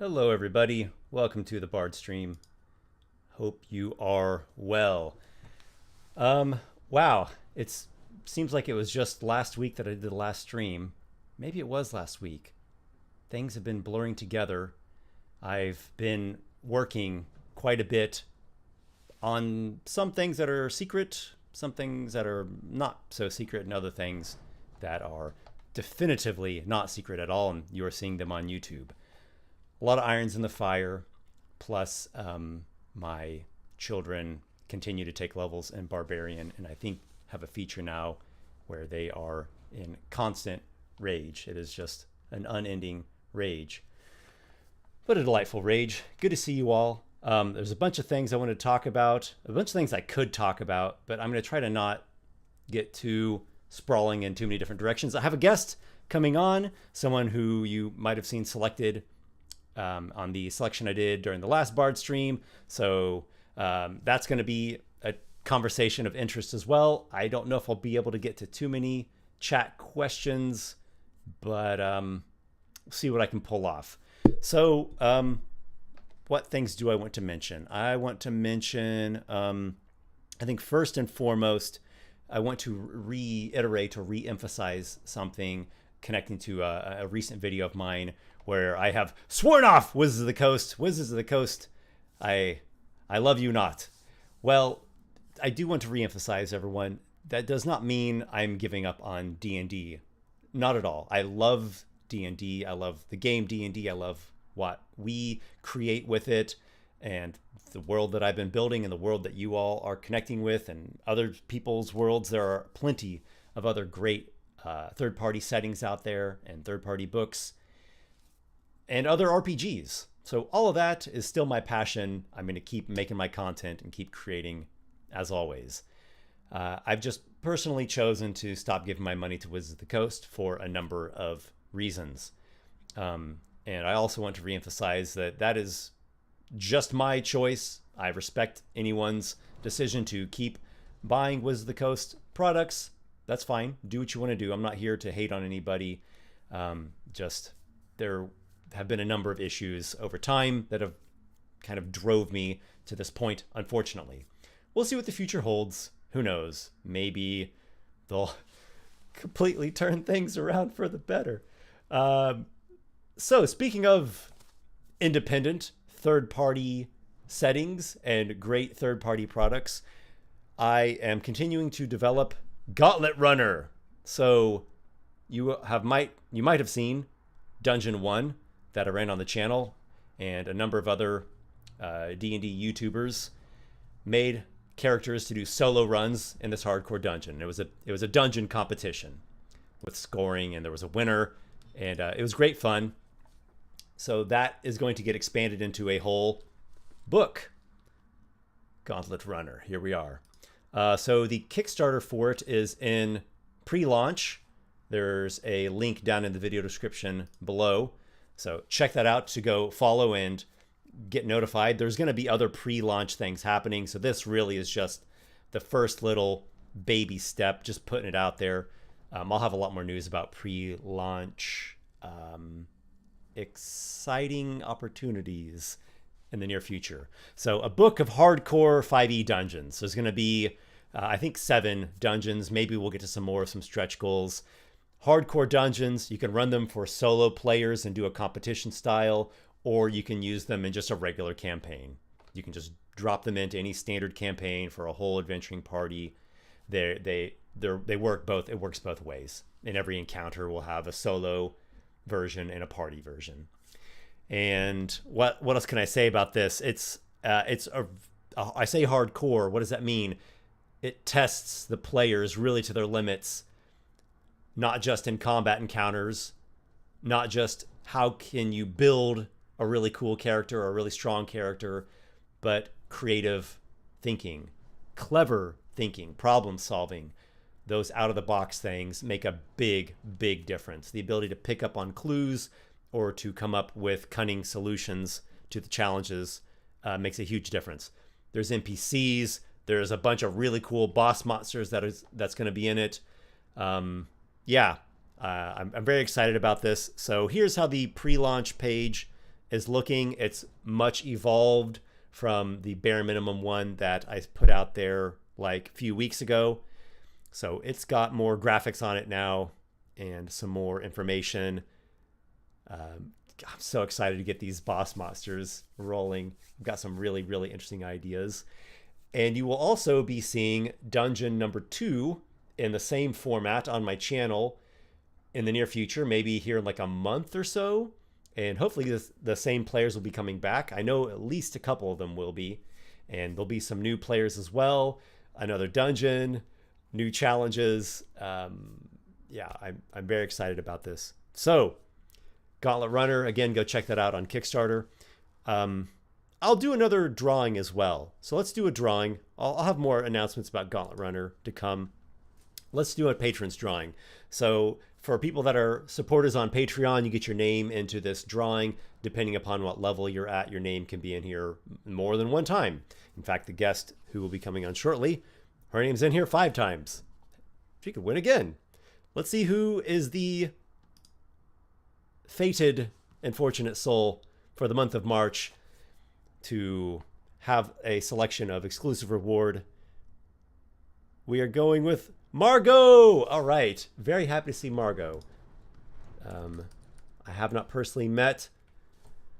Hello, everybody. Welcome to the Bardstream. Hope you are well. Um, wow. It seems like it was just last week that I did the last stream. Maybe it was last week. Things have been blurring together. I've been working quite a bit on some things that are secret, some things that are not so secret, and other things that are definitively not secret at all, and you are seeing them on YouTube. A lot of irons in the fire. Plus, my children continue to take levels in Barbarian, and I think have a feature now where they are in constant rage. It is just an unending rage, but a delightful rage. Good to see you all. There's a bunch of things I want to talk about, a bunch of things I could talk about, but I'm going to try to not get too sprawling in too many different directions. I have a guest coming on, someone who you might have seen selected on the selection I did during the last Bard stream. So that's going to be a conversation of interest as well. I don't know if I'll be able to get to too many chat questions, but we'll see what I can pull off. So what things do I want to mention? I want to mention, I think first and foremost, I want to reiterate or re-emphasize something connecting to a recent video of mine where I have sworn off Wizards of the Coast. Wizards of the Coast, I love you not. Well, I do want to reemphasize, everyone, that does not mean I'm giving up on D&D. Not at all. I love D&D. I love the game D&D. I love what we create with it and the world that I've been building and the world that you all are connecting with and other people's worlds. There are plenty of other great third-party settings out there and third-party books and other RPGs. So all of that is still my passion. I'm going to keep making my content and keep creating as always. I've just personally chosen to stop giving my money to Wizards of the Coast for a number of reasons. And I also want to reemphasize that that is just my choice. I respect anyone's decision to keep buying Wizards of the Coast products. That's fine. Do what you want to do. I'm not here to hate on anybody. Just there have been a number of issues over time that have kind of drove me to this point, unfortunately. We'll see what the future holds. Who knows? Maybe they'll completely turn things around for the better. So speaking of independent third-party settings and great third-party products, I am continuing to develop Gauntlet Runner. So you might have seen Dungeon 1 that I ran on the channel, and a number of other D&D YouTubers made characters to do solo runs in this hardcore dungeon. It was a dungeon competition with scoring, and there was a winner, and it was great fun. So that is going to get expanded into a whole book, Gauntlet Runner. Here we are. So the Kickstarter for it is in pre-launch. There's a link down in the video description below. So check that out to go follow and get notified. There's going to be other pre-launch things happening. So this really is just the first little baby step, just putting it out there. I'll have a lot more news about pre-launch exciting opportunities in the near future. So a book of hardcore 5e dungeons. There's going to be, I think, 7 dungeons. Maybe we'll get to some more, some stretch goals. Hardcore dungeons, you can run them for solo players and do a competition style, or you can use them in just a regular campaign. You can just drop them into any standard campaign for a whole adventuring party. They work both. It works both ways. And every encounter will have a solo version and a party version. And what else can I say about this? I say hardcore. What does that mean? It tests the players really to their limits. Not just in combat encounters, not just how can you build a really cool character or a really strong character, but creative thinking, clever thinking, problem solving. Those out-of-the-box things make a big, big difference. The ability to pick up on clues or to come up with cunning solutions to the challenges makes a huge difference. There's NPCs. There's a bunch of really cool boss monsters that's going to be in it. I'm very excited about this. So here's how the pre-launch page is looking. It's much evolved from the bare minimum one that I put out there like a few weeks ago. So it's got more graphics on it now and some more information. I'm so excited to get these boss monsters rolling. I've got some really, really interesting ideas. And you will also be seeing dungeon number 2 in the same format on my channel in the near future, maybe here in like a month or so. And hopefully the same players will be coming back. I know at least a couple of them will be. And there'll be some new players as well. Another dungeon, new challenges. Yeah, I'm very excited about this. So, Gauntlet Runner, again, go check that out on Kickstarter. I'll do another drawing as well. So let's do a drawing. I'll have more announcements about Gauntlet Runner to come. Let's do a patrons drawing. So for people that are supporters on Patreon, you get your name into this drawing. Depending upon what level you're at, your name can be in here more than one time. In fact, the guest who will be coming on shortly, her name's in here 5 times. She could win again. Let's see who is the fated and fortunate soul for the month of March to have a selection of exclusive reward. We are going with Margot. All right. Very happy to see Margot. I have not personally met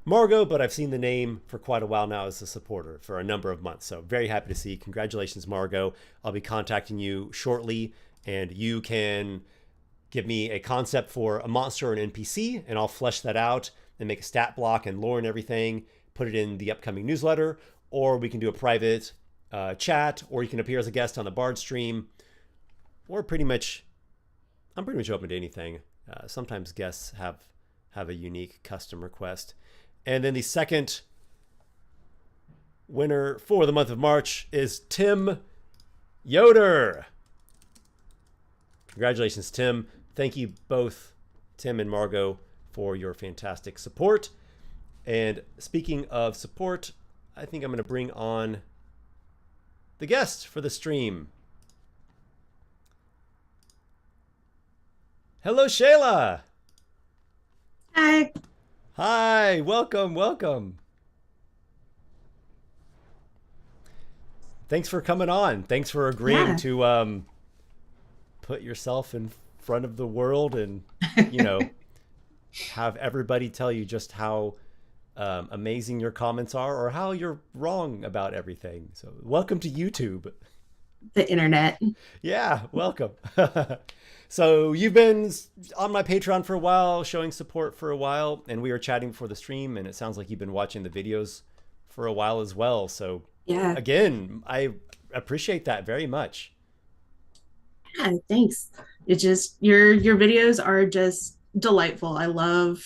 Margot, but I've seen the name for quite a while now as a supporter for a number of months. So very happy to see. Congratulations, Margot. I'll be contacting you shortly, and you can give me a concept for a monster or an NPC, and I'll flesh that out and make a stat block and lore and everything, put it in the upcoming newsletter, or we can do a private chat, or you can appear as a guest on the Bardstream, or I'm pretty much open to anything. Sometimes guests have a unique custom request. And then the second winner for the month of March is Tim Yoder. Congratulations, Tim. Thank you both, Tim and Margot, for your fantastic support. And speaking of support, I think I'm going to bring on the guest for the stream. Hello, Shayla. Hi. Hi, welcome, welcome. Thanks for coming on. Thanks for agreeing to put yourself in front of the world and, have everybody tell you just how amazing your comments are or how you're wrong about everything. So welcome to YouTube. The internet. Yeah, welcome. So you've been on my Patreon for a while, showing support for a while, and we were chatting before the stream, and it sounds like you've been watching the videos for a while as well. So yeah, again, I appreciate that very much. Yeah, thanks. It's just your videos are just delightful. I love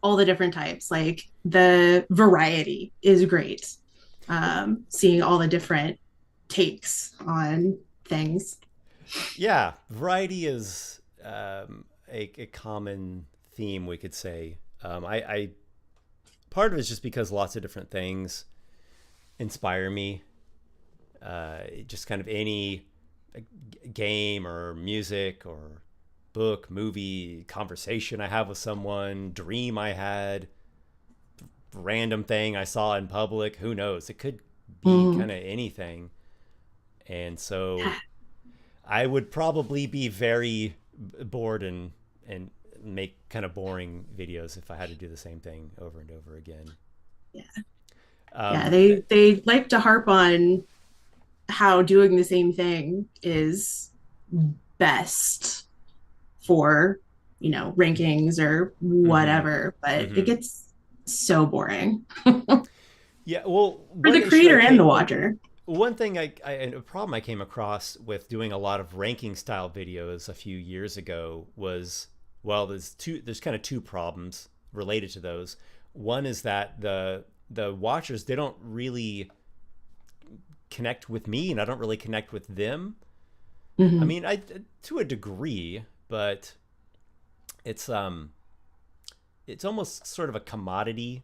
all the different types. Like the variety is great. Seeing all the different takes on things. Yeah, variety is a common theme, we could say. I part of it is just because lots of different things inspire me. Just kind of any game or music or book, movie, conversation I have with someone, dream I had, random thing I saw in public, who knows? It could be kind of anything. And so I would probably be very bored and make kind of boring videos if I had to do the same thing over and over again. Yeah. They like to harp on how doing the same thing is best for, rankings or whatever, but it gets so boring. Yeah, well, for the creator and the watcher. One thing a problem I came across with doing a lot of ranking style videos a few years ago was, well, there's kind of 2 problems related to those. One is that the watchers, they don't really connect with me, and I don't really connect with them. I mean, I to a degree, but it's almost sort of a commodity,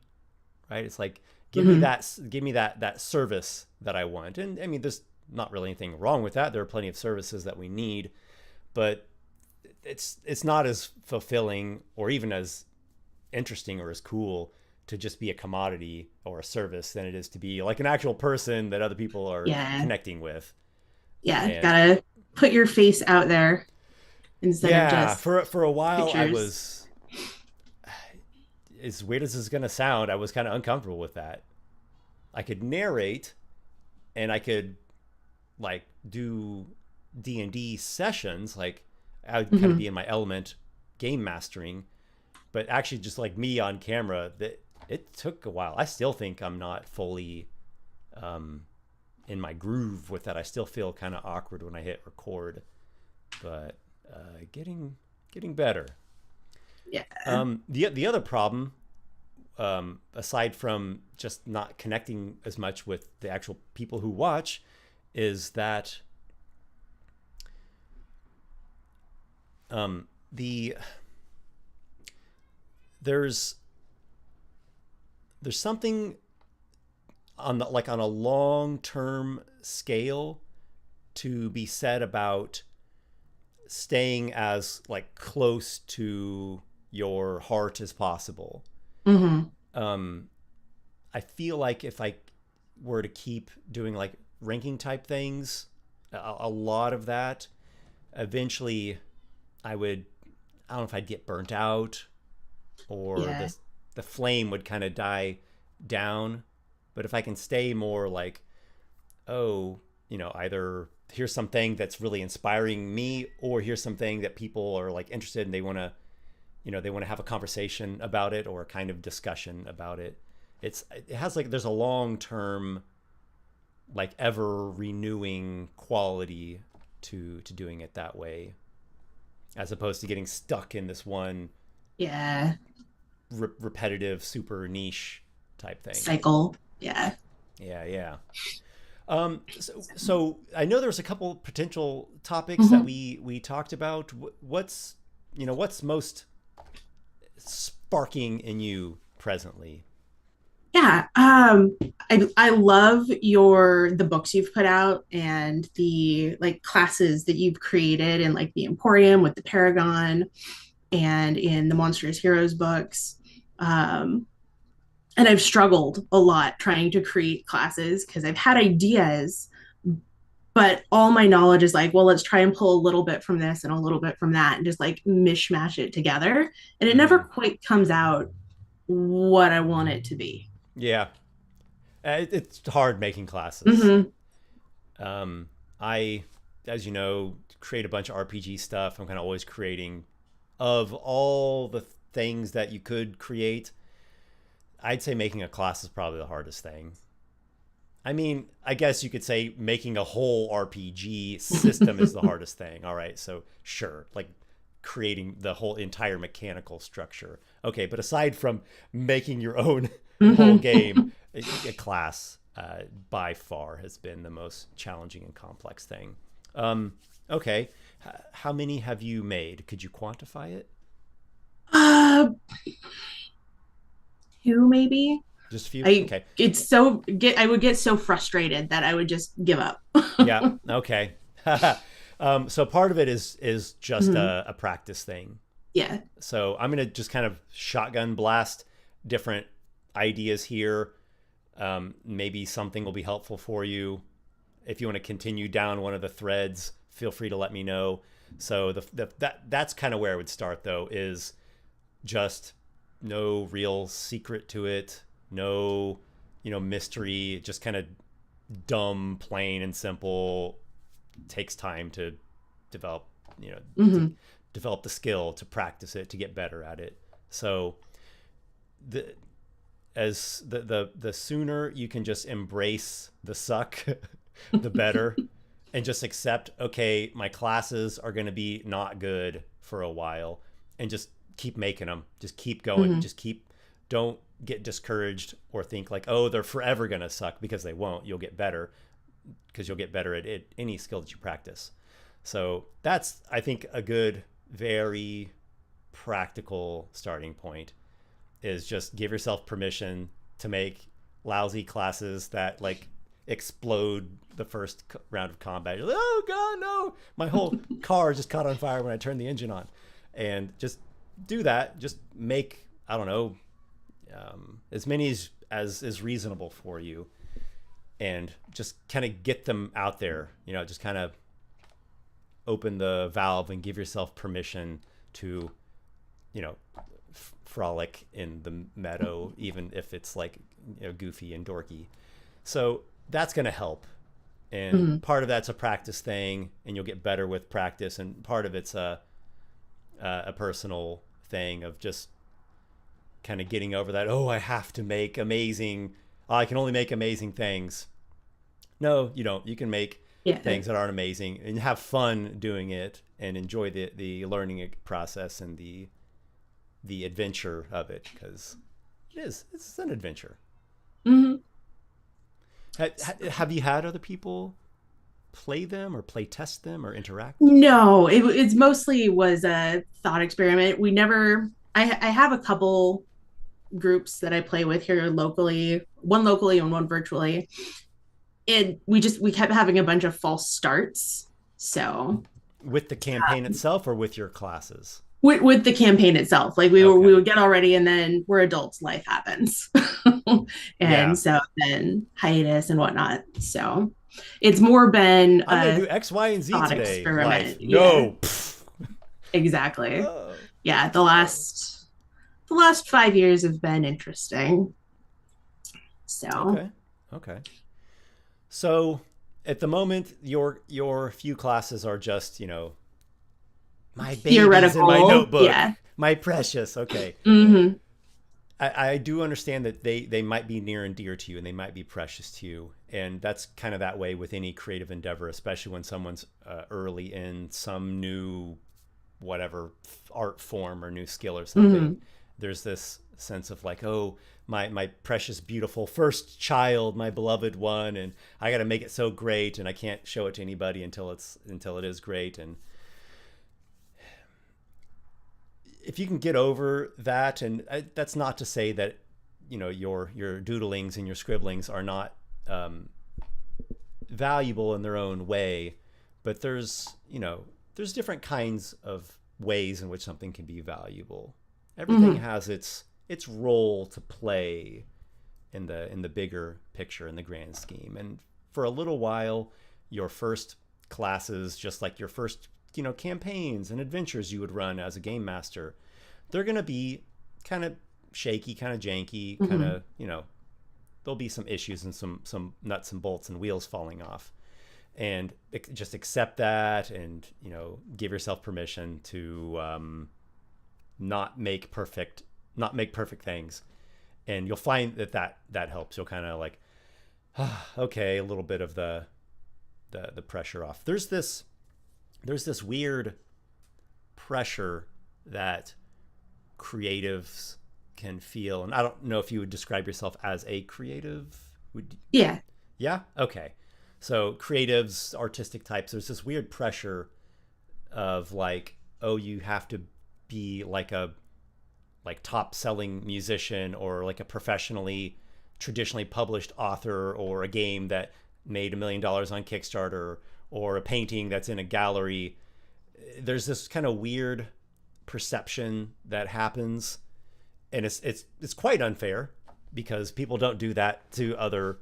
right? It's like, give me that service that I want. And I mean, there's not really anything wrong with that. There are plenty of services that we need, but it's not as fulfilling or even as interesting or as cool to just be a commodity or a service than it is to be like an actual person that other people are Yeah. connecting with. Yeah. And Gotta put your face out there instead of yeah, just for a while I pictures. was, as weird as this is going to sound, I was kind of uncomfortable with that. I could narrate and I could like do D&D sessions, like I would kind of Hmm. be in my element game mastering, but actually just like me on camera, that it took a while. I still think I'm not fully um, in my groove with that. I still feel kind of awkward when I hit record, but getting better. Yeah. The other problem, aside from just not connecting as much with the actual people who watch, is that the there's something on the like on a long term scale to be said about staying as like close to your heart as possible. Hmm. um I feel like if I were to keep doing like ranking type things, a lot of that eventually I would, I don't know if I'd get burnt out or Yeah. the flame would kind of die down. But if I can stay more like, oh, either here's something that's really inspiring me, or here's something that people are like interested and they want to, they want to have a conversation about it or a kind of discussion about it. It has like, there's a long term, like ever renewing quality to doing it that way, as opposed to getting stuck in this one Yeah. repetitive, super niche type thing. Cycle. Yeah. Yeah, yeah. So I know there's a couple potential topics that Hmm. we talked about. What's most sparking in you presently? Yeah. I love the books you've put out and the like classes that you've created in like the Emporium with the Paragon and in the Monstrous Heroes books. Um, and I've struggled a lot trying to create classes because I've had ideas, but all my knowledge is like, well, let's try and pull a little bit from this and a little bit from that and just like mishmash it together. And it never Mm-hmm. quite comes out what I want it to be. Yeah, it's hard making classes. Mm-hmm. I, as you know, create a bunch of RPG stuff. I'm kind of always creating. Of all the things that you could create, I'd say making a class is probably the hardest thing. I mean, I guess you could say making a whole RPG system is the hardest thing. All right, so sure, like creating the whole entire mechanical structure. Okay, but aside from making your own whole game, Mm-hmm. a class by far has been the most challenging and complex thing. Okay, how many have you made? Could you quantify it? uh, Two maybe. Just a few? I Okay. it's so get I would get so frustrated that I would just give up. Yeah. Okay. So part of it is just Mhm. a practice thing. Yeah. So I'm gonna just kind of shotgun blast different ideas here. Maybe something will be helpful for you. If you want to continue down one of the threads, feel free to let me know. So that's kind of where I would start though, is just no real secret to it, no mystery, just kind of dumb, plain and simple. Takes time to develop, to Hmm. develop the skill, to practice it, to get better at it. So the as the sooner you can just embrace the suck, the better, and just accept, okay, my classes are going to be not good for a while, and just keep making them, just keep going, Hmm. just keep, don't get discouraged or think like, oh, they're forever going to suck, because they won't. You'll get better, because you'll get better at it, any skill that you practice. So that's, I think, a good, very practical starting point, is just give yourself permission to make lousy classes that like explode the first round of combat. You're like, oh god, no, my whole car just caught on fire when I turned the engine on. And just do that. Just make, I don't know, as many as is reasonable for you, and just kind of get them out there. Just kind of open the valve and give yourself permission to, frolic in the meadow, even if it's like goofy and dorky. So that's going to help. And part of that's a practice thing, and you'll get better with practice. And part of it's a personal thing of just kind of getting over that. Oh, I have to make amazing. I can only make amazing things. No, you don't. You can make things that aren't amazing and have fun doing it and enjoy the learning process and the adventure of it, because it's an adventure. Mm-hmm. Have you had other people play them or play test them or interact? No, it's mostly was a thought experiment. We never. I have a couple groups that I play with here locally, one locally and one virtually. And we kept having a bunch of false starts. So with the campaign itself or with your classes? With the campaign itself, like we would get all ready, and then we're adults, life happens. And so then hiatus and whatnot. So it's more been I'm gonna do X, Y, and Z today. Experiment. No. Exactly. Yeah, the last 5 years have been interesting. So okay. So at the moment, your few classes are just my babies in my notebook, my precious. Okay. Mm-hmm. I do understand that they might be near and dear to you, and they might be precious to you, and that's kind of that way with any creative endeavor, especially when someone's early in some new whatever art form or new skill or something. Mm-hmm. There's this sense of like, oh, my precious, beautiful first child, my beloved one, and I got to make it so great, and I can't show it to anybody until it is great. And if you can get over that, and that's not to say that your doodlings and your scribblings are not valuable in their own way, but there's different kinds of ways in which something can be valuable. Everything has its role to play in the bigger picture, in the grand scheme. And for a little while, your first classes, just like your first campaigns and adventures you would run as a game master, they're going to be kind of shaky, kind of janky, kind of, there'll be some issues and some nuts and bolts and wheels falling off. And just accept that, and give yourself permission to not make perfect things, and you'll find that helps. You'll kind of like, okay, a little bit of the pressure off. There's this weird pressure that creatives can feel, and I don't know if you would describe yourself as a creative. Yeah. Okay. So creatives, artistic types, there's this weird pressure of like, oh, you have to be like a top selling musician, or like a traditionally published author, or a game that made $1 million on Kickstarter, or a painting that's in a gallery. There's this kind of weird perception that happens, and it's quite unfair, because people don't do that to other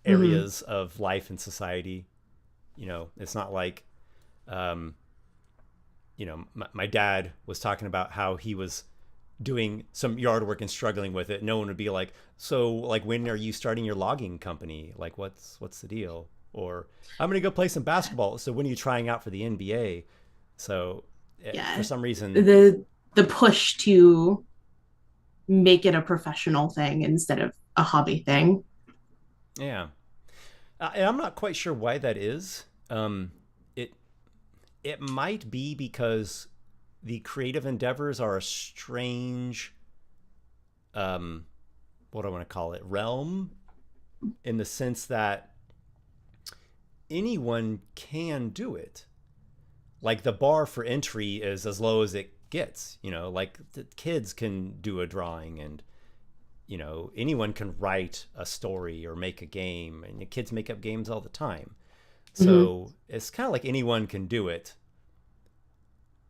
areas of life and society. It's not like my dad was talking about how he was doing some yard work and struggling with it. No one would be like, so like, when are you starting your logging company? Like, what's the deal? Or I'm going to go play some basketball. So when are you trying out for the NBA? So for some reason, the push to make it a professional thing instead of a hobby thing. Yeah. And I'm not quite sure why that is. It might be because the creative endeavors are a strange, what do I want to call it, realm, in the sense that anyone can do it. Like, the bar for entry is as low as it gets. Like, the kids can do a drawing, and anyone can write a story or make a game, and the kids make up games all the time. So it's kind of like anyone can do it.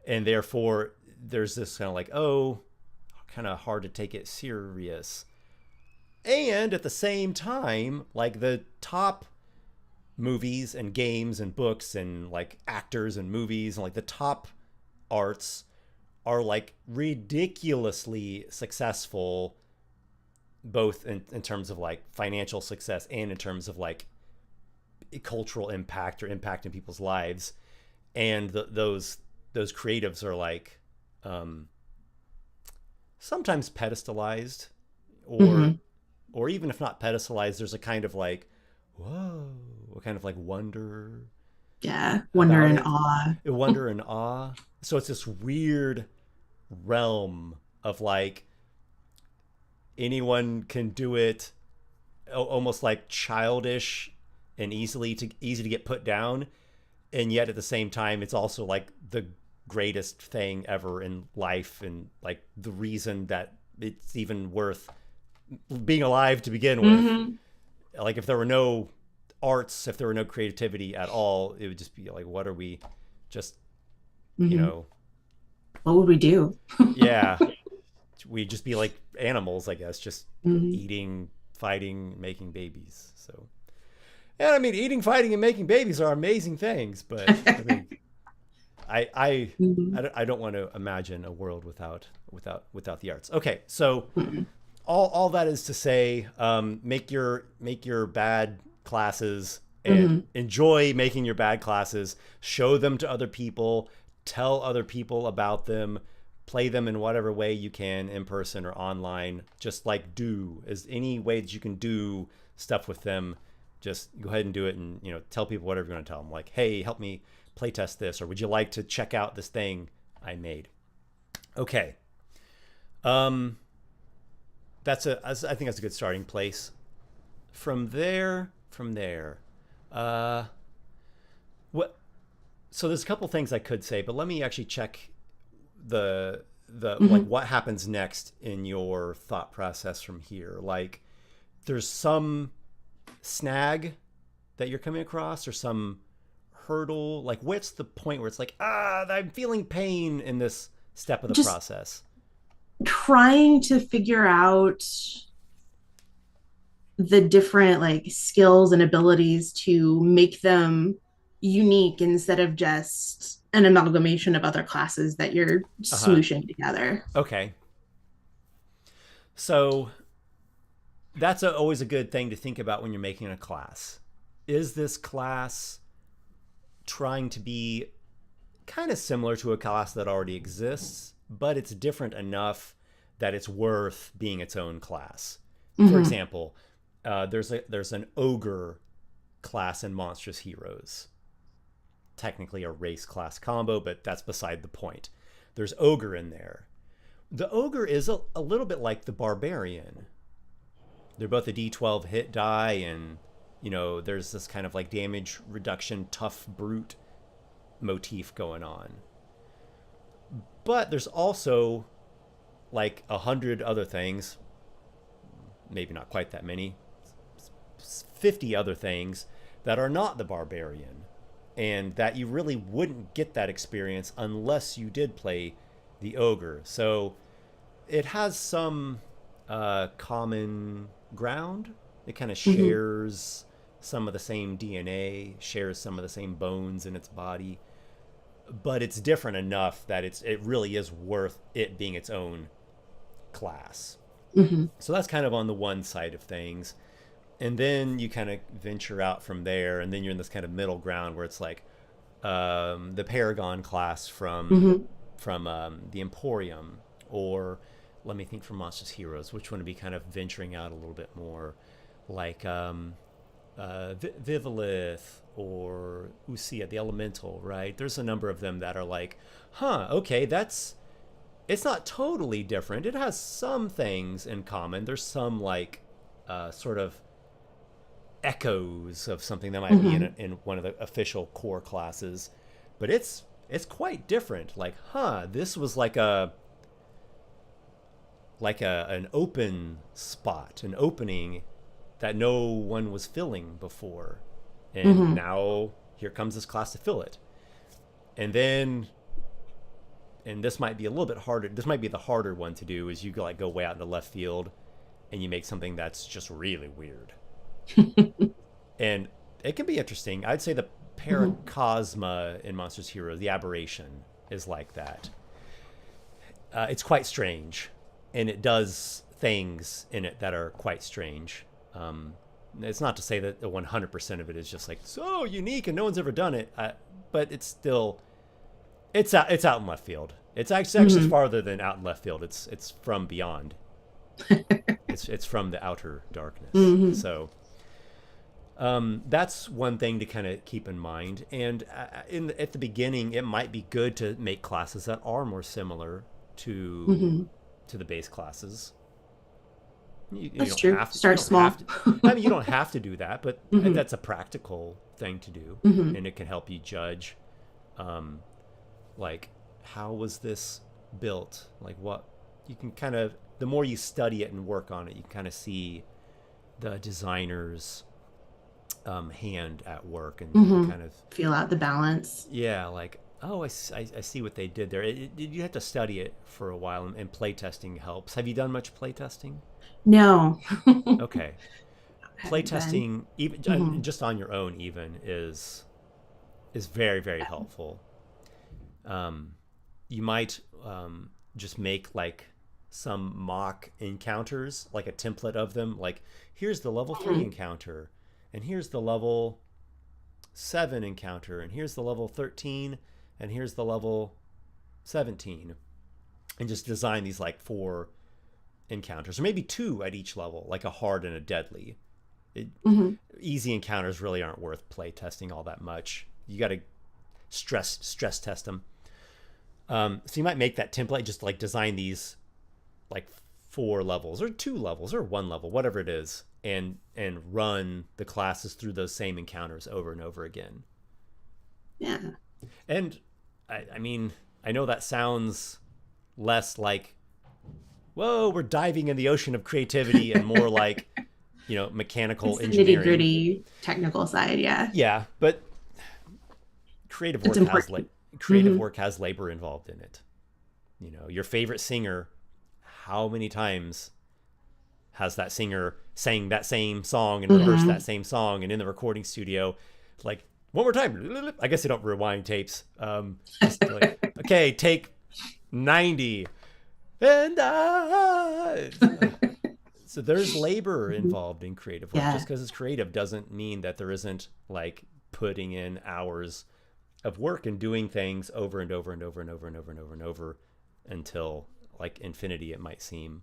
And therefore there's this kind of like, oh, kind of hard to take it serious. And at the same time, like the top movies and games and books and like actors and movies and like the top arts are like ridiculously successful, both in terms of like financial success and in terms of like cultural impact or impact in people's lives. And those creatives are like sometimes pedestalized, Mm-hmm. or even if not pedestalized, there's a kind of like, whoa, a kind of like wonder Yeah. Wonder about and it, awe. wonder and awe. So it's this weird realm of like anyone can do it, almost like childish and easy to get put down, and yet at the same time it's also like the greatest thing ever in life, and like the reason that it's even worth being alive to begin with. Mm-hmm. Like if there were no arts, if there were no creativity at all, it would just be like, what are we, just, you Mm-hmm. know, What would we do? yeah, we'd just be like animals, I guess, just Mm-hmm. eating, fighting, making babies. So, and I mean, eating, fighting, and making babies are amazing things, but I mean, I I Mm-hmm. I don't want to imagine a world without the arts. Okay, so Mm-hmm. all that is to say, make your bad classes and Mm-hmm. enjoy making your bad classes. Show them to other people. Tell other people about them. Play them in whatever way you can, in person or online. Just like do as any way that you can do stuff with them. Just go ahead and do it, and tell people whatever you want to tell them. Like, hey, help me playtest this, or would you like to check out this thing I made? Okay. Um, I think that's a good starting place. From there, uh, what? So there's a couple things I could say, but let me actually check the like Mm-hmm. what happens next in your thought process from here. Like, there's some snag that you're coming across, or some hurdle. Like, what's the point where it's like, I'm feeling pain in this step of the Just process? trying to figure out the different like skills and abilities to make them unique instead of just an amalgamation of other classes that you're Uh huh. smooshing together. Okay. So that's always a good thing to think about when you're making a class. Is this class trying to be kind of similar to a class that already exists, but it's different enough that it's worth being its own class? For Mm-hmm. example, there's an ogre class in Monstrous Heroes. Technically a race class combo, but that's beside the point. There's ogre in there. The ogre is a little bit like the barbarian. They're both a d12 hit die, and there's this kind of like damage reduction, tough brute motif going on. But there's also like 100 other things, maybe not quite that many, 50 other things that are not the barbarian, and that you really wouldn't get that experience unless you did play the ogre. So it has some common ground. It kind of Mm-hmm. shares some of the same DNA, shares some of the same bones in its body, but it's different enough that it really is worth it being its own class. Mm-hmm. So that's kind of on the one side of things. And then you kind of venture out from there, and then you're in this kind of middle ground where it's like the Paragon class Mm-hmm. from the Emporium, or let me think, from Monsters Heroes, which one would be kind of venturing out a little bit more, like Vivalith or Usia, the Elemental, right? There's a number of them that are like, okay, it's not totally different. It has some things in common. There's some like sort of echoes of something that might be Mm-hmm. in one of the official core classes, but it's quite different. Like, this was like an open spot, an opening that no one was filling before, and Mm-hmm. now here comes this class to fill it. And then and this might be a little bit harder. This might be the harder one to do, is you like go way out into left field and you make something that's just really weird. And it can be interesting. I'd say the Paracosma in Monsters Hero, the aberration, is like that. It's quite strange, and it does things in it that are quite strange. It's not to say that the 100% of it is just like so unique and no one's ever done it, but it's still it's out in left field. It's actually farther than out in left field. It's from beyond. it's from the outer darkness. So that's one thing to kind of keep in mind. And at the beginning, it might be good to make classes that are more similar to the base classes. That's true. Start small. I mean, you don't have to do that, but that's a practical thing to do, and it can help you judge, like, how was this built? Like, what you can kind of, the more you study it and work on it, you can kind of see the designer's hand at work, and kind of feel out the balance. Yeah, like, oh, I see what they did there. You have to study it for a while, and playtesting helps. Have you done much playtesting? No. Okay. Playtesting, even just on your own, even is very, very helpful. You might just make like some mock encounters, like a template of them. Like, here's the level 3 encounter, and here's the level 7 encounter, and here's the level 13, and here's the level 17, and just design these like 4 encounters, or maybe 2 at each level, like a hard and a deadly. Easy encounters really aren't worth play testing all that much. You got to stress test them. So you might make that template, just like design these like 4 levels or 2 levels or 1 level, whatever it is, and run the classes through those same encounters over and over again. Yeah. And I mean, I know that sounds less like, whoa, we're diving in the ocean of creativity, and more like, mechanical engineering. Nitty-gritty technical side, yeah. Yeah, but creative work has labor involved in it. Your favorite singer, how many times has that singer sang that same song and rehearsed that same song, and in the recording studio, like, one more time. I guess they don't rewind tapes. Just like, okay, take 90. And so there's labor involved in creative work. Just because it's creative doesn't mean that there isn't like putting in hours of work and doing things over and over and over and over and over and over and over until like infinity, it might seem.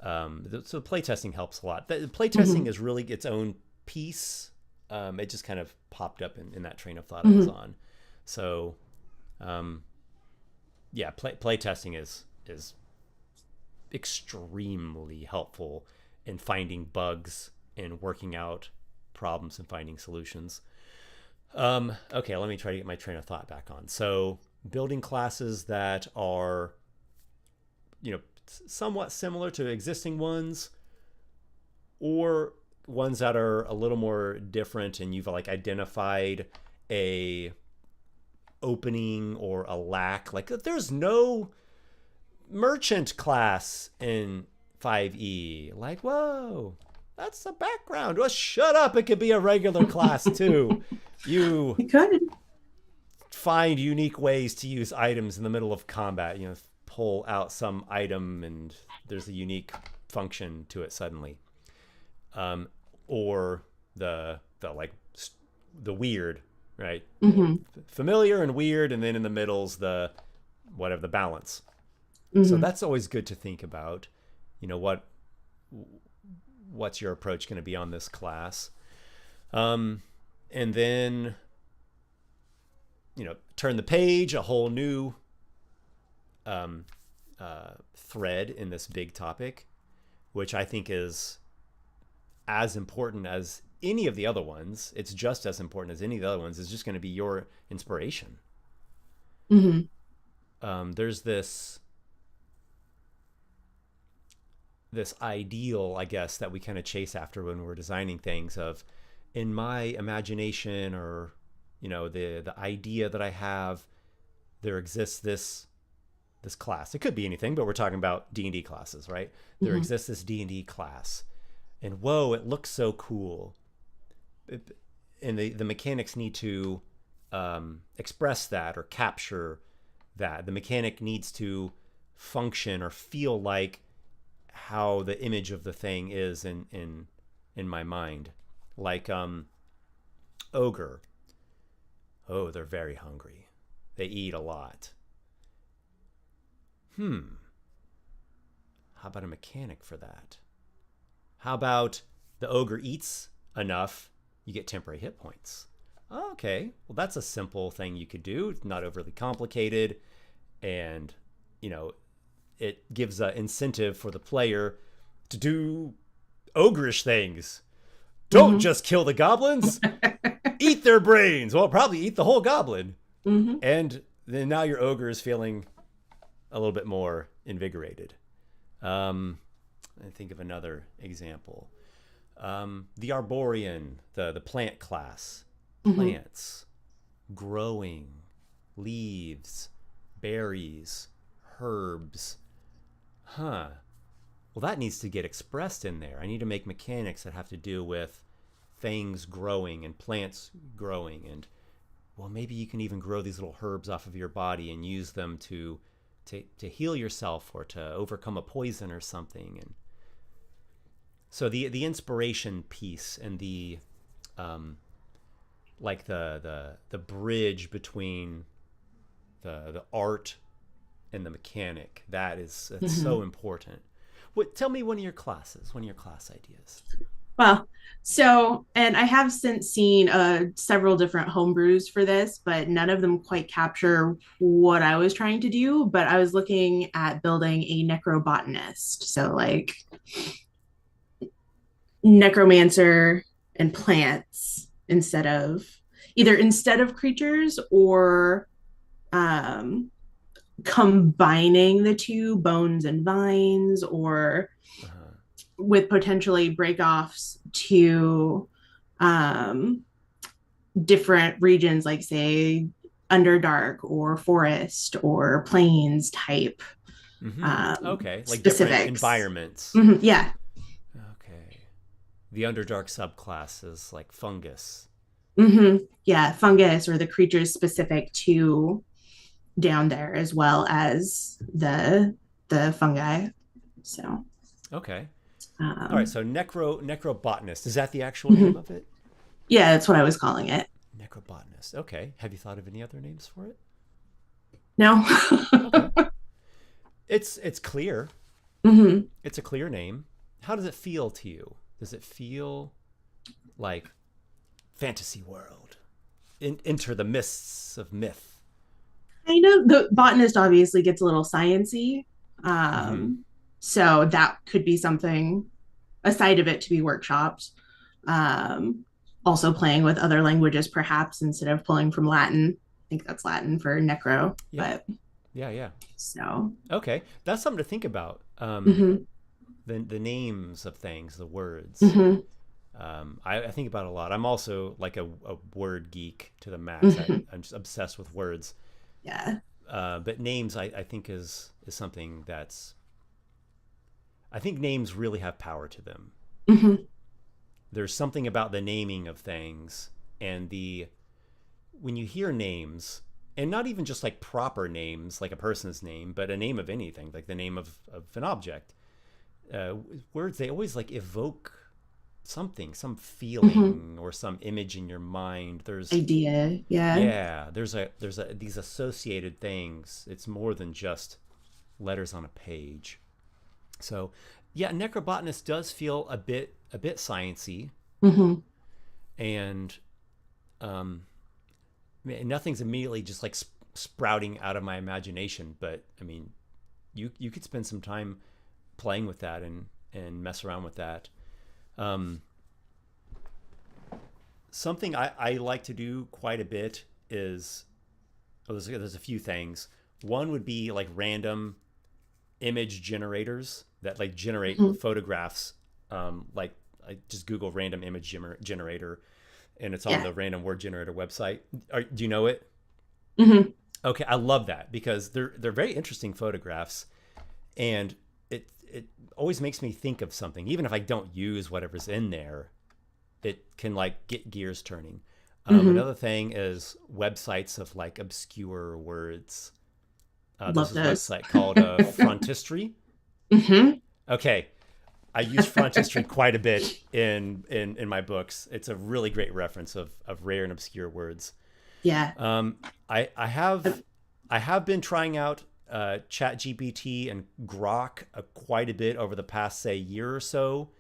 So playtesting helps a lot. Playtesting is really its own piece. It just kind of popped up in that train of thought I was on. So, yeah, playtesting is extremely helpful in finding bugs and working out problems and finding solutions. Okay, let me try to get my train of thought back on. So, building classes that are, somewhat similar to existing ones, or ones that are a little more different, and you've like identified a opening or a lack. Like, there's no merchant class in 5e. Like, whoa, that's the background. Well, shut up. It could be a regular class too. You could find unique ways to use items in the middle of combat. Pull out some item and there's a unique function to it suddenly. Or the weird, right? Familiar and weird, and then in the middle's the balance. So that's always good to think about. What's your approach going to be on this class? And then turn the page, a whole new thread in this big topic, which I think is as important as any of the other ones. It's just as important as any of the other ones. It's just going to be your inspiration. There's this ideal, I guess, that we kind of chase after when we're designing things of, in my imagination, or the idea that I have, there exists this this class. It could be anything, but we're talking about D&D classes, right? There Mm-hmm. exists this D&D class, and whoa, it looks so cool. And the mechanics need to express that or capture that. The mechanic needs to function or feel like how the image of the thing is in my mind. Like ogre. Oh, they're very hungry. They eat a lot. How about a mechanic for that? How about the ogre eats enough, you get temporary hit points? Okay, well, that's a simple thing you could do. It's not overly complicated. And, you know, it gives an incentive for the player to do ogreish things. Don't just kill the goblins, eat their brains. Well, probably eat the whole goblin. Mm-hmm. And then now your ogre is feeling a little bit more invigorated. I think of another example. The Arborean, the plant class. Plants, growing, leaves, berries, herbs. Well, that needs to get expressed in there. I need to make mechanics that have to do with things growing and plants growing. And, well, maybe you can even grow these little herbs off of your body and use them to heal yourself or to overcome a poison or something. And so the inspiration piece and the like the bridge between the art and the mechanic, that's so important. Tell me one of your class ideas. Well, so, and I have since seen several different homebrews for this, but none of them quite capture what I was trying to do. But I was looking at building a necrobotanist. So, like, necromancer and plants instead of creatures, or combining the two, bones and vines, or with potentially breakoffs to different regions, like say Underdark or forest or plains type. Okay, like specifics. Different environments. Yeah. Okay. The Underdark subclass is like fungus. Yeah, fungus, or the creatures specific to down there, as well as the fungi. So okay. All right, so necrobotanist, is that the actual name of it? Yeah, that's what I was calling it. Necrobotanist. Okay. Have you thought of any other names for it? No. Okay. It's clear. It's a clear name. How does it feel to you? Does it feel like fantasy world? Enter the mists of myth. Kind of. The botanist obviously gets a little sciencey. So that could be something, a side of it, to be workshopped. Also playing with other languages, perhaps, instead of pulling from Latin. I think that's Latin for necro. Yeah. But Yeah. so okay, that's something to think about. The names of things, the words. I think about it a lot. I'm also like a word geek to the max. I'm just obsessed with words. Yeah. But names, I think is something that's. I think names really have power to them. There's something about the naming of things, and when you hear names, and not even just like proper names, like a person's name, but a name of anything, like the name of an object. Words, they always like evoke something, some feeling or some image in your mind. There's idea. Yeah. There's these associated things. It's more than just letters on a page. So, yeah, necrobotanist does feel a bit sciencey, and nothing's immediately just like sprouting out of my imagination. But I mean, you could spend some time playing with that and mess around with that. Something I like to do quite a bit is there's a few things. One would be like random image generators that like generate photographs. Like I just Google random image generator, and it's on the random word generator website. Do you know it? Okay, I love that because they're very interesting photographs, and it always makes me think of something. Even if I don't use whatever's in there, it can like get gears turning. Hmm. Another thing is websites of like obscure words. There's Love this those. website called Frontistery. Hmm. Okay, I use Frontistery quite a bit in my books. It's a really great reference of rare and obscure words. Yeah. Um, I have been trying out ChatGPT and Grok quite a bit over the past say year or so.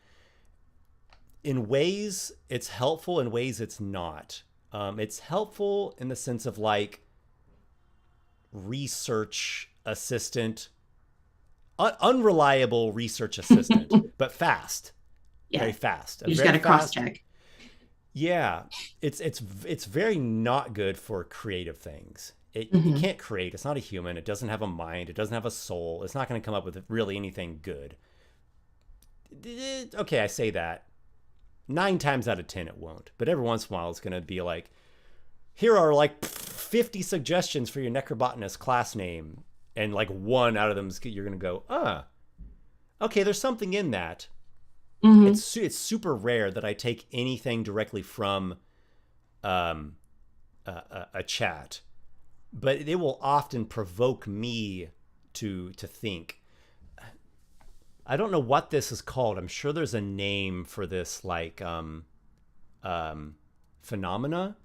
In ways, it's helpful. In ways, it's not. It's helpful in the sense of like research assistant, unreliable research assistant, but fast, Yeah. very fast, a You just got very to cross fast. check. Yeah, it's very not good for creative things. It Hmm. can't create. It's not a human. It doesn't have a mind. It doesn't have a soul. It's not going to come up with really anything good. Okay, I say that. 9 times out of 10, it won't. But every once in a while, it's going to be like, here are like 50 suggestions for your Necrobotanist class name. And like one out of them, you're going to go, okay, there's something in that. Hmm. It's super rare that I take anything directly from um, a chat, but it will often provoke me to think. I don't know what this is called. I'm sure there's a name for this like um, phenomena.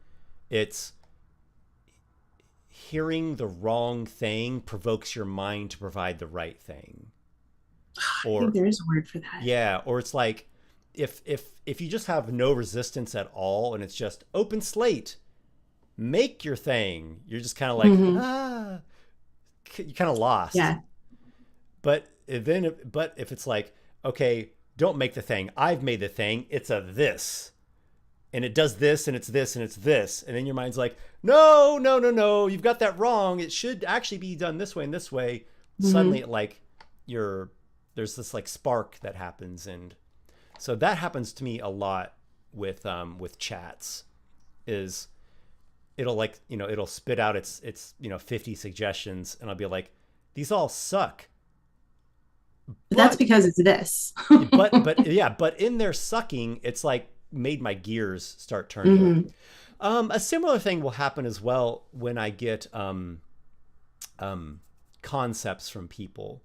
It's hearing the wrong thing provokes your mind to provide the right thing, I think or there is a word for that. yeah, or it's like if you just have no resistance at all and it's just open slate, make your thing. You're just kind of like Hmm. you're kind of lost. Yeah. But if it's like, okay, don't make the thing. I've made the thing. It's a this. And it does this and it's this and it's this. And then your mind's like, no, no, no, no, you've got that wrong. It should actually be done this way and this way. Hmm. Suddenly like you're there's this like spark that happens, and so that happens to me a lot with chats. Is it'll like it'll spit out its 50 suggestions, and I'll be like, these all suck. But that's But because it's this. but yeah, but in their sucking, it's like made my gears start turning. Hmm. A similar thing will happen as well when I get concepts from people,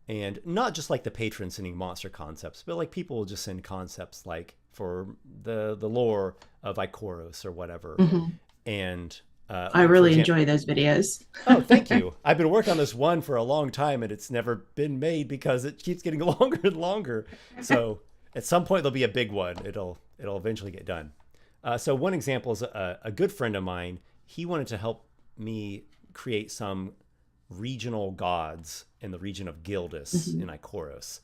and not just like the patrons sending monster concepts, but like people will just send concepts like for the lore of Ikoros or whatever. Hmm. And I for really example, enjoy those videos. oh, thank you. I've been working on this one for a long time, and it's never been made because it keeps getting longer and longer. So at some point there'll be a big one. It'll eventually get done. So one example is a good friend of mine. He wanted to help me create some regional gods in the region of Gildas Hmm. in Ikoros.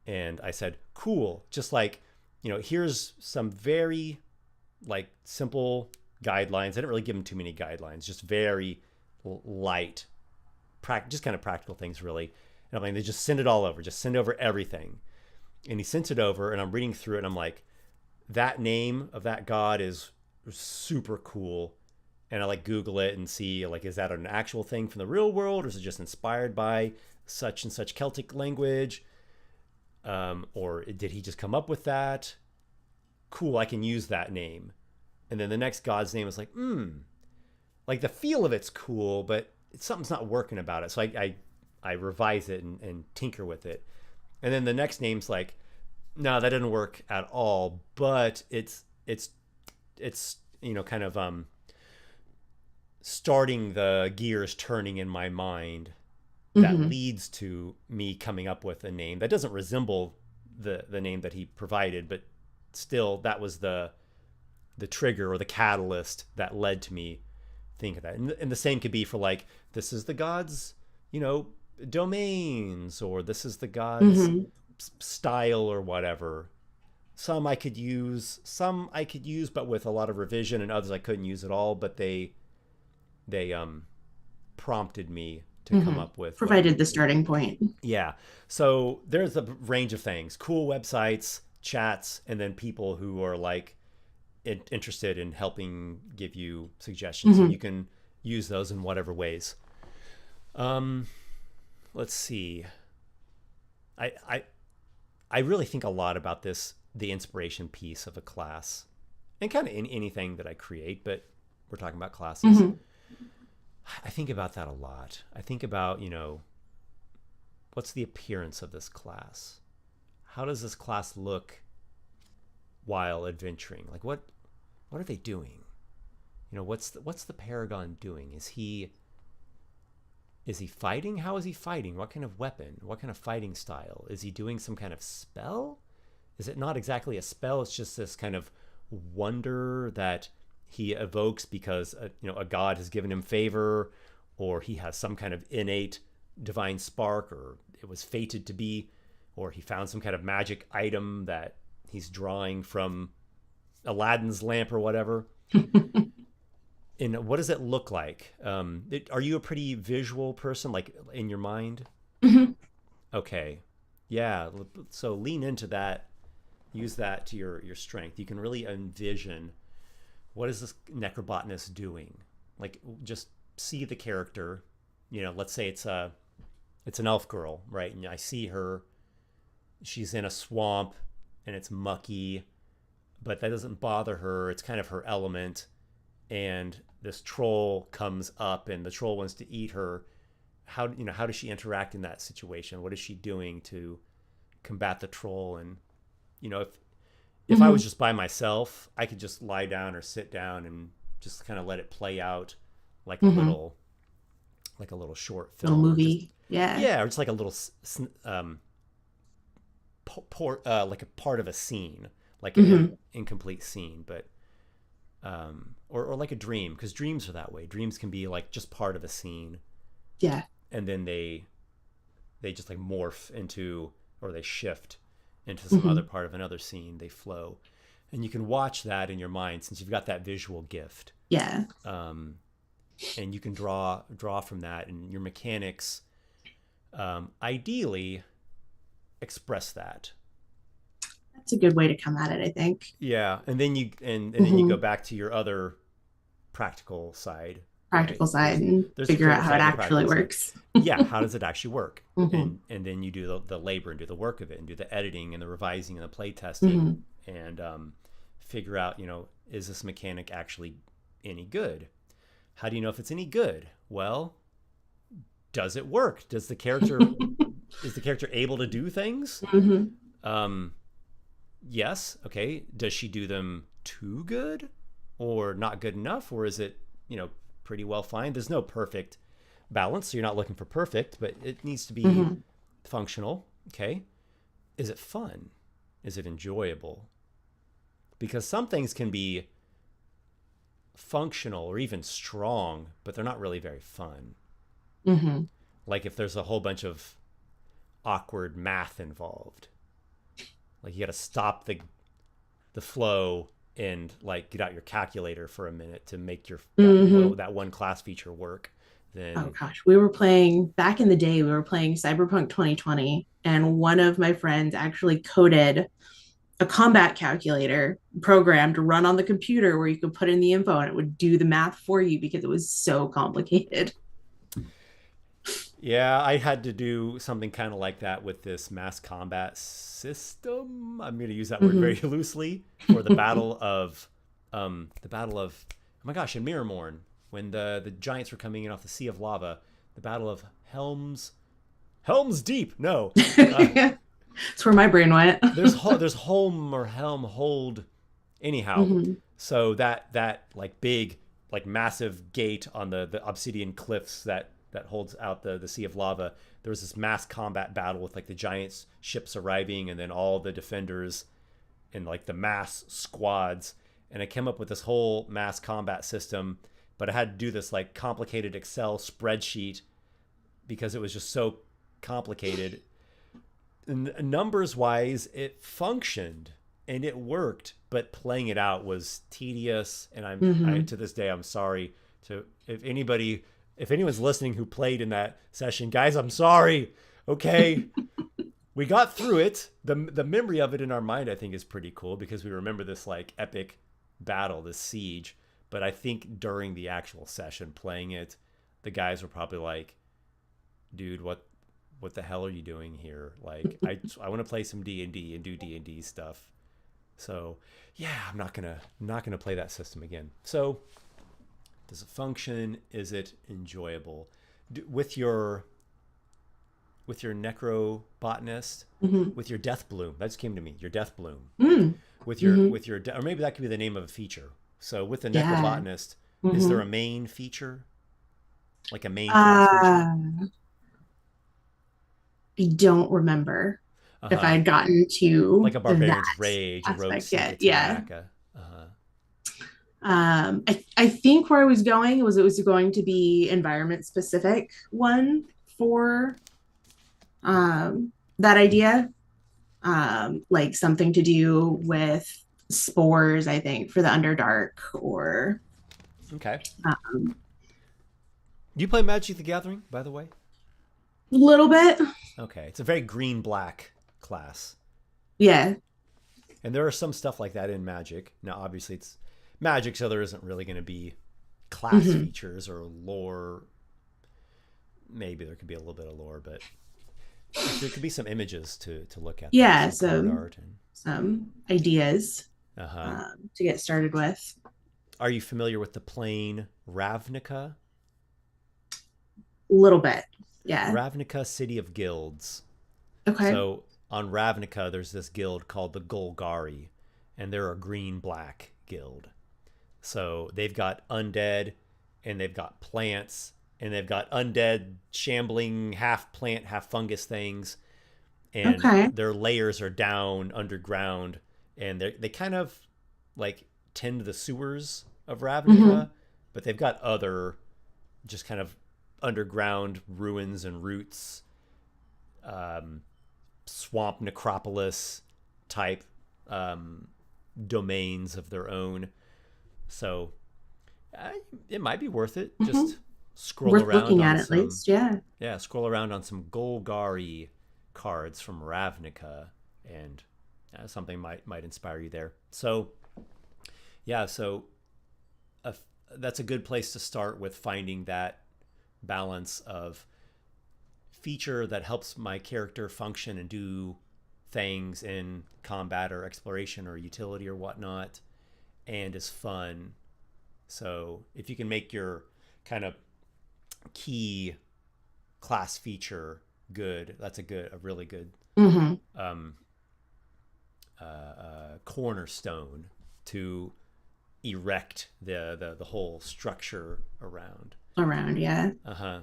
And I said, cool. Just like, here's some very like simple guidelines. I didn't really give him too many guidelines, just very light, just kind of practical things, really. And I'm like, they just send it all over, just send over everything. And he sent it over, and I'm reading through it, and I'm like, that name of that god is super cool. And I like Google it and see like, is that an actual thing from the real world, or is it just inspired by such and such Celtic language? Or did he just come up with that? Cool, I can use that name. And then the next god's name is like, like the feel of it's cool, but something's not working about it. So I revise it and tinker with it. And then the next name's like, no, that didn't work at all. But it's kind of starting the gears turning in my mind that Hmm. leads to me coming up with a name that doesn't resemble the name that he provided, but still that was the trigger or the catalyst that led to me think of that. And the same could be for like, this is the god's, domains, or this is the god's Hmm. style or whatever. Some I could use, but with a lot of revision, and others I couldn't use at all. But they prompted me to come Hmm. up with what I Provided the needed. starting point. Yeah. So there's a range of things: cool websites, chats, and then people who are like interested in helping give you suggestions. And Hmm. you use those in whatever ways. Let's see. I really think a lot about this, the inspiration piece of a class, and kind of in anything that I create, but we're talking about classes. Mm-hmm. I think about that a lot. I think about, what's the appearance of this class? How does this class look while adventuring? Like what are they doing? What's the Paragon doing? Is he fighting? How is he fighting? What kind of weapon? What kind of fighting style? Is he doing some kind of spell? Is it not exactly a spell? It's just this kind of wonder that he evokes because a god has given him favor, or he has some kind of innate divine spark, or it was fated to be, or he found some kind of magic item that he's drawing from Aladdin's lamp or whatever. And what does it look like? Are you a pretty visual person, like in your mind? Mm-hmm. Okay. Yeah. So lean into that. Use that to your strength. You can really envision, what is this necrobotness doing? Like, just see the character. Let's say it's an elf girl, right? And I see her. She's in a swamp and it's mucky, but that doesn't bother her. It's kind of her element. And this troll comes up and the troll wants to eat her. How does she interact in that situation? What is she doing to combat the troll? And if I was just by myself, I could just lie down or sit down and just kind of let it play out like a little short film, little movie. Or just like a little like a part of a scene, like an incomplete scene, but or like a dream, because dreams are that way. Dreams can be like just part of a scene, and then they just like morph into, or they shift into some other part of another scene. They flow, and you can watch that in your mind since you've got that visual gift. And you can draw from that, and your mechanics ideally express that. That's a good way to come at it, I think. Yeah, and then you then you go back to your other practical side. Side, and figure out how it actually works. Yeah, how does it actually work? And then you do the labor and do the work of it, and do the editing and the revising and the play testing, and figure out, is this mechanic actually any good? How do you know if it's any good? Well, does it work? Does the character is the character able to do things? Yes. Okay. Does she do them too good or not good enough? Or is it, pretty well fine? There's no perfect balance. So you're not looking for perfect, but it needs to be functional. Okay. Is it fun? Is it enjoyable? Because some things can be functional or even strong, but they're not really very fun. Like if there's a whole bunch of awkward math involved, like you got to stop the flow and like get out your calculator for a minute to make your that one class feature work. Then oh gosh, back in the day, we were playing Cyberpunk 2020, and one of my friends actually coded a combat calculator program to run on the computer where you could put in the info and it would do the math for you because it was so complicated. Yeah, I had to do something kind of like that with this mass combat system. I'm going to use that word very loosely for the battle of oh my gosh, in Mirrormorn, when the giants were coming in off the Sea of Lava, the battle of Helm's Deep. No. That's where my brain went. there's Helm or Helm Hold. Anyhow, so that like big, like massive gate on the obsidian cliffs that holds out the Sea of Lava. There was this mass combat battle with like the giants ships arriving and then all the defenders and like the mass squads. And I came up with this whole mass combat system, but I had to do this like complicated Excel spreadsheet because it was just so complicated. And numbers wise, it functioned and it worked, but playing it out was tedious. And I to this day, I'm sorry if anyone's listening who played in that session, guys, I'm sorry. Okay. We got through it. The memory of it in our mind, I think, is pretty cool because we remember this like epic battle, this siege, But I think during the actual session playing it, the guys were probably like, dude, what the hell are you doing here? Like, I want to play some D&D and do D&D stuff. So yeah, I'm not gonna play that system again. So does it function? Is it enjoyable? With your necrobotanist, Mm-hmm. with your death bloom, that just came to me. Your death bloom, Mm. with your Mm-hmm. or maybe that could be the name of a feature. So with the Yeah. necrobotanist, is there Mm-hmm. a main feature, like a main class feature? I don't remember Uh if I huh. had gotten Like to a barbarian's that rage, a rogue aspect sneak yet. Yeah. attack. Uh-huh. I think where I was going was it was going to be environment specific one for that idea, like something to do with spores, I think, for the Underdark or Okay. um, Do you play Magic the Gathering, by the way? little bit. Okay, it's a very green black class, Yeah. and there are some stuff like that in Magic. Now, obviously, it's Magic, so there isn't really going to be class Hmm. features or lore. Maybe there could be a little bit of lore, but there could be some images to look at there, Yeah. some card So art, and some ideas uh huh. to get started with. Are you familiar with the plane Ravnica? A little bit. Yeah. Ravnica, City of Guilds. Okay. So on Ravnica, there's this guild called the Golgari, and they're a green black guild. So they've got undead, and they've got plants, and they've got undead shambling half plant, half fungus things, and Okay. their layers are down underground, and they kind of like tend the sewers of Hmm. Ravnica, but they've got other just kind of underground ruins and roots, um, swamp necropolis type um, domains of their own. So it might be worth it. Hmm. Just scroll Worth around looking on at some, least. Yeah. yeah, scroll around on some Golgari cards from Ravnica, and something might inspire you there. So yeah, so uh, that's a good place to start with finding that balance of feature that helps my character function and do things in combat or exploration or utility or whatnot, and is fun. So if you can make your kind of key class feature good, that's a really good Hmm. um, cornerstone to erect the whole structure around. Around. Yeah. Uh huh.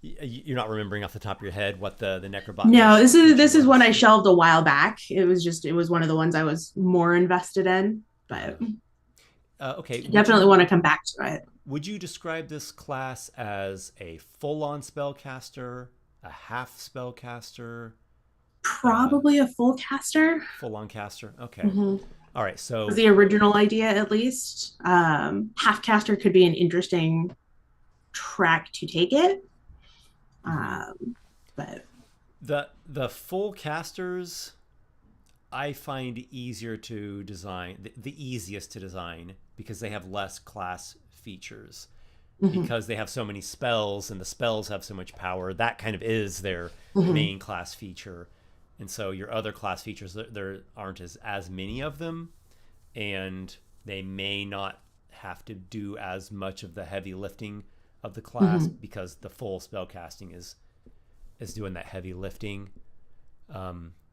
You're not remembering off the top of your head what the No, necrobotanist this feature is one was? I shelved a while back. It was one of the ones I was more invested in, but Uh-huh. Okay. definitely want to come back to it. Would you describe this class as a full-on spellcaster, a half spellcaster, uh, Probably a full caster. full-on caster? Okay. Hmm. All right. Was So the original idea at least. Half caster could be an interesting track to take it. mhm. But The full casters I find easier to design, the easiest to design because they have less class features, mhm, because they have so many spells and the spells have so much power. That kind of is their mhm, main class feature. And so your other class features, there aren't as many of them, and they may not have to do as much of the heavy lifting of the class mhm, because the full spell casting is doing that heavy lifting.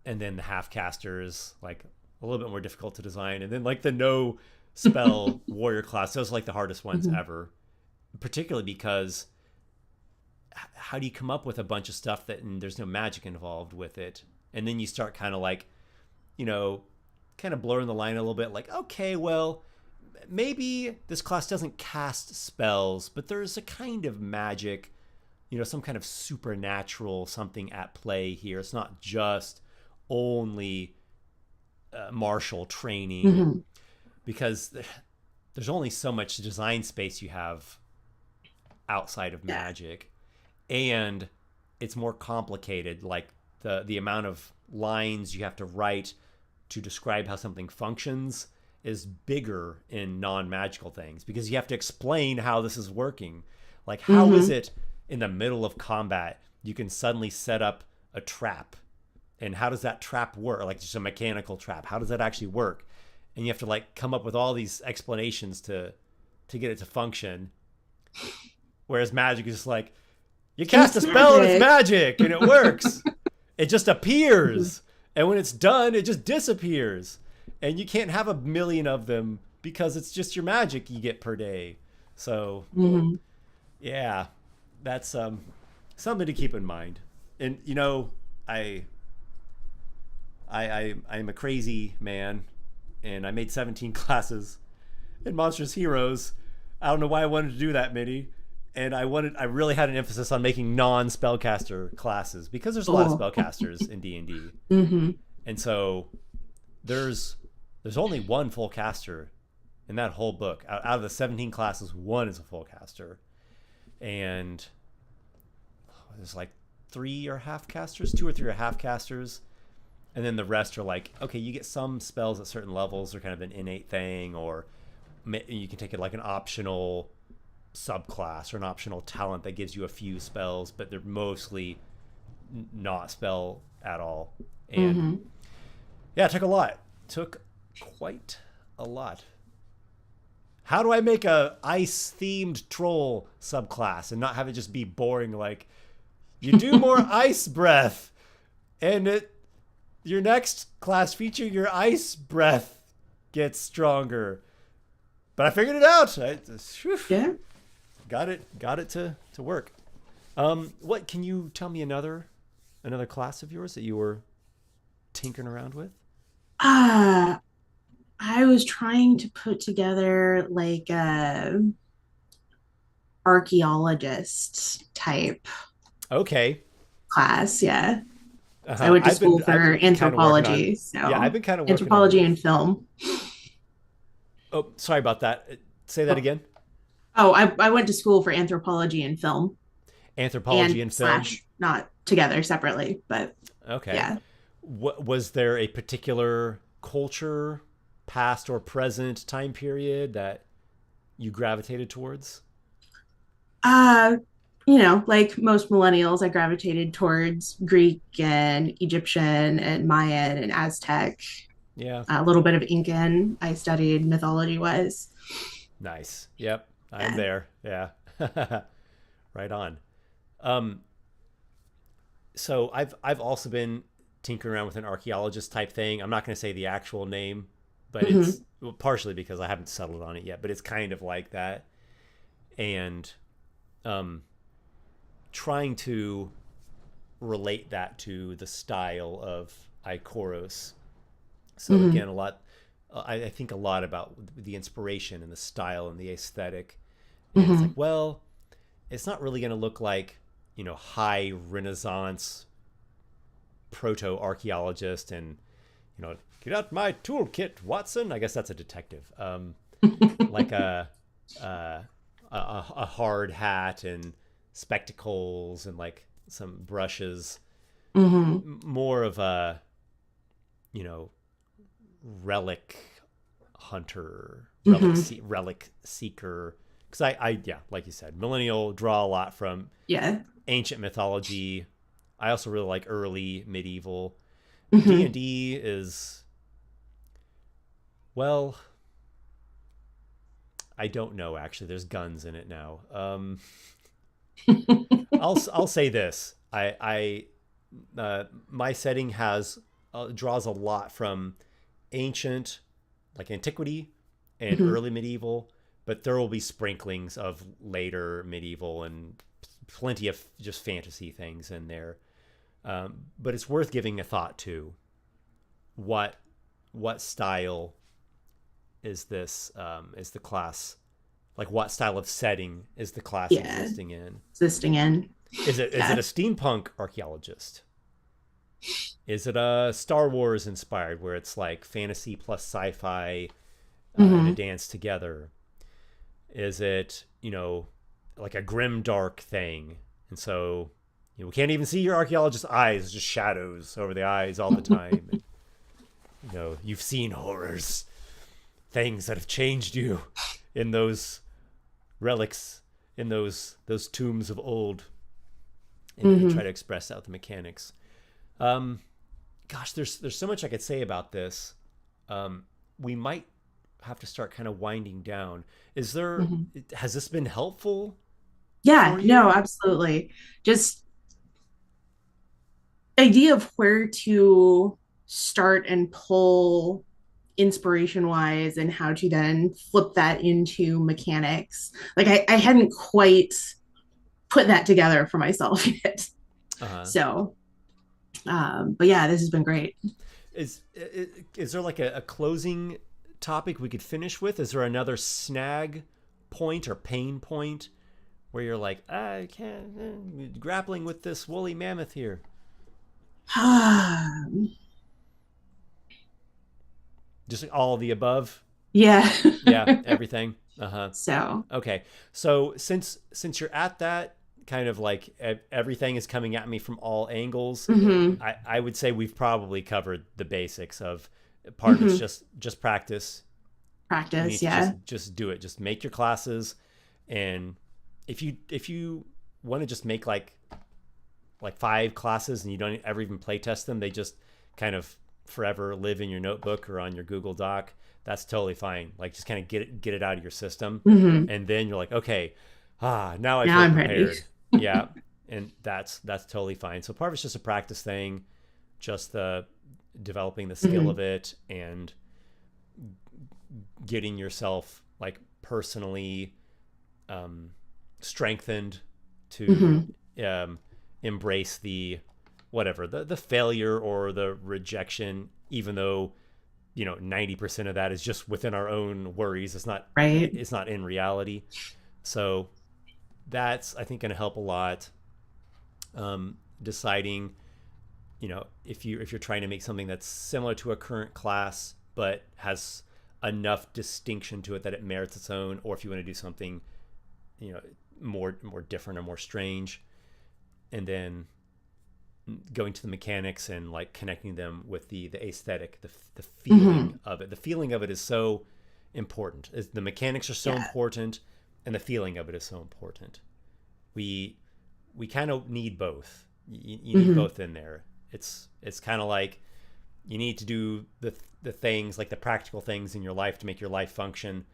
And then the half caster is like a little bit more difficult to design, and then like the no spell warrior class, those are like the hardest ones mhm, ever, particularly because how do you come up with a bunch of stuff that and there's no magic involved with it, and then you start kind of like, you know, kind of blurring the line a little bit, like, okay, well, maybe this class doesn't cast spells, but there's a kind of magic, some kind of supernatural something at play here. It's not just only martial training, mhm. because there's only so much design space you have outside of Yeah. magic, and it's more complicated. Like the amount of lines you have to write to describe how something functions is bigger in non-magical things because you have to explain how this is working. Like, how is it in the middle of combat you can suddenly set up a trap? And how does that trap work? Like, just a mechanical trap. How does that actually work? And you have to like come up with all these explanations to get it to function. Whereas magic is just like, you cast a spell and it's magic and it works. It just appears. And when it's done, it just disappears. And you can't have a million of them because it's just your magic you get per day. So yeah, that's something to keep in mind. And you know, I'm a crazy man, and I made 17 classes in Monstrous Heroes. I don't know why I wanted to do that many. And I really had an emphasis on making non-spellcaster classes because there's a lot of spellcasters in D&D. And so there's only one full caster in that whole book. Out of the 17 classes, one is a full caster. And there's like 3 or half casters, 2 or 3 or half casters. And then the rest are like, okay, you get some spells at certain levels. They're kind of an innate thing, or you can take it like an optional subclass or an optional talent that gives you a few spells, but they're mostly not spell at all. And yeah, it took quite a lot. How do I make a ice themed troll subclass and not have it just be boring? Like, you do more ice breath, and your next class feature, your ice breath gets stronger. But I figured it out. Yeah. Got it to work. What can you tell me another class of yours that you were tinkering around with? I was trying to put together like a archaeologist type class. Yeah. I went to school for anthropology. So yeah, I've been kind of working anthropology and film. Oh, sorry about that. Say that again. Oh, I went to school for anthropology and film. Anthropology and film? Not together, separately, but okay. Yeah. Was there a particular culture, past or present time period that you gravitated towards? You know, like most millennials, I gravitated towards Greek and Egyptian and Mayan and Aztec. Yeah. A little bit of Incan. I studied mythology-wise. Nice. Yep. I'm there. Yeah. Right on. So I've also been tinkering around with an archaeologist type thing. I'm not going to say the actual name, but it's partially because I haven't settled on it yet, but it's kind of like that. And trying to relate that to the style of Ikoros. So again, I think a lot about the inspiration and the style and the aesthetic. And it's like, well, it's not really going to look like, you know, high Renaissance proto-archaeologist and, you know, get out my toolkit, Watson. I guess that's a detective. Like a hard hat and spectacles and like some brushes. More of a, you know, relic hunter, relic seeker. Because I like you said, millennial, draw a lot from ancient mythology. I also really like early medieval. D&D is, well, I don't know actually. There's guns in it now. I'll say this. My setting draws a lot from ancient, like antiquity and early medieval, but there will be sprinklings of later medieval and plenty of just fantasy things in there. But it's worth giving a thought to what style is this, is the class, like what style of setting is the class existing in? Is it a steampunk archaeologist? Is it a Star Wars inspired where it's like fantasy plus sci-fi and a dance together? Is it, you know, like a grim dark thing? And so, you know, we can't even see your archaeologist's eyes, just shadows over the eyes all the time. And, you know, you've seen horrors. things that have changed you in those relics, in those tombs of old, and try to express out the mechanics. Gosh, there's so much I could say about this. We might have to start kind of winding down. Has this been helpful Yeah, for no, you? absolutely. Just idea of where to start and pull inspiration wise and how to then flip that into mechanics. Like I hadn't quite put that together for myself yet. Uh-huh. So, but yeah, this has been great. Is there like a closing topic we could finish with? Is there another snag point or pain point where you're like, I can't grappling with this woolly mammoth here? Just all of the above. Yeah. Yeah, everything. Uh-huh. So, Okay. So since you're at that kind of like everything is coming at me from all angles, mhm, I would say we've probably covered the basics of part of it's mhm. just practice. You need Practice. to Yeah. just do it. Just make your classes, and if you want to just make like 5 classes and you don't ever even play test them, they just kind of forever live in your notebook or on your Google Doc. That's totally fine. Like just kind of get it out of your system, Hmm. and then you're like, okay, now I Now feel I'm ready. prepared. Yeah, and that's totally fine. So part of it's just a practice thing, just the developing the skill Hmm. of it and getting yourself like personally strengthened to Hmm. um, embrace the whatever the failure or the rejection, even though 90% of that is just within our own worries. Right. It's not in reality. So that's, I think, going to help a lot. Deciding, if you're trying to make something that's similar to a current class but has enough distinction to it that it merits its own, or if you want to do something you know more different or more strange, and then going to the mechanics and like connecting them with the aesthetic, the feeling Hmm. of it. The feeling of it is so important. The mechanics are so Yeah. important, and the feeling of it is so important. We we kind of need both. You need Hmm. both in there. It's kind of like you need to do the things, like the practical things in your life to make your life function,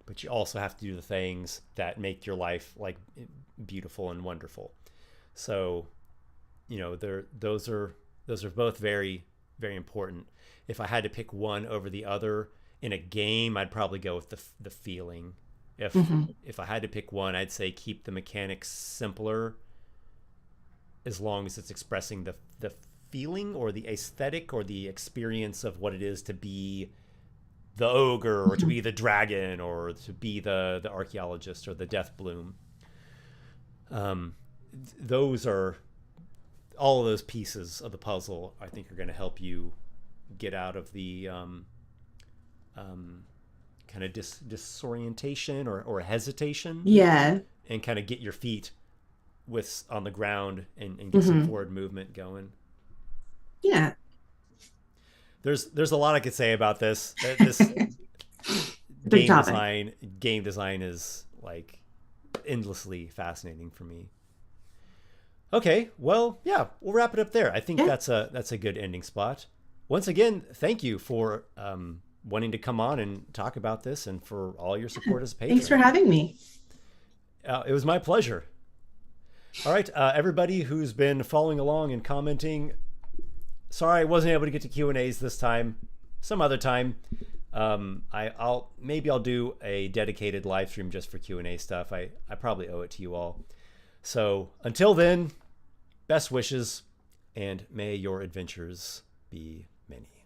but you also have to do the things that make your life like beautiful and wonderful. So those are both very, very important. If I had to pick one over the other in a game, I'd probably go with the feeling. if Hmm. if I had to pick one, I'd say keep the mechanics simpler, as long as it's expressing the feeling or the aesthetic or the experience of what it is to be the ogre or to Hmm. be the dragon or to be the archaeologist or the death bloom. um, those are all of those pieces of the puzzle, I think, are going to help you get out of the um, kind of disorientation or hesitation, Yeah. and kind of get your feet with on the ground, and get some Hmm. forward movement going. Yeah. There's a lot I could say about this. This Big game topic. design game design is like endlessly fascinating for me. Okay, well, yeah, we'll wrap it up there. I think Yeah. that's a good ending spot. Once again, thank you for wanting to come on and talk about this, and for all your support as a Thanks for patron. having me. It was my pleasure. All right, everybody who's been following along and commenting, sorry I wasn't able to get to Q&As this time. Some other time. I'll do a dedicated live stream just for Q&A stuff. I probably owe it to you all. So until then, best wishes, and may your adventures be many.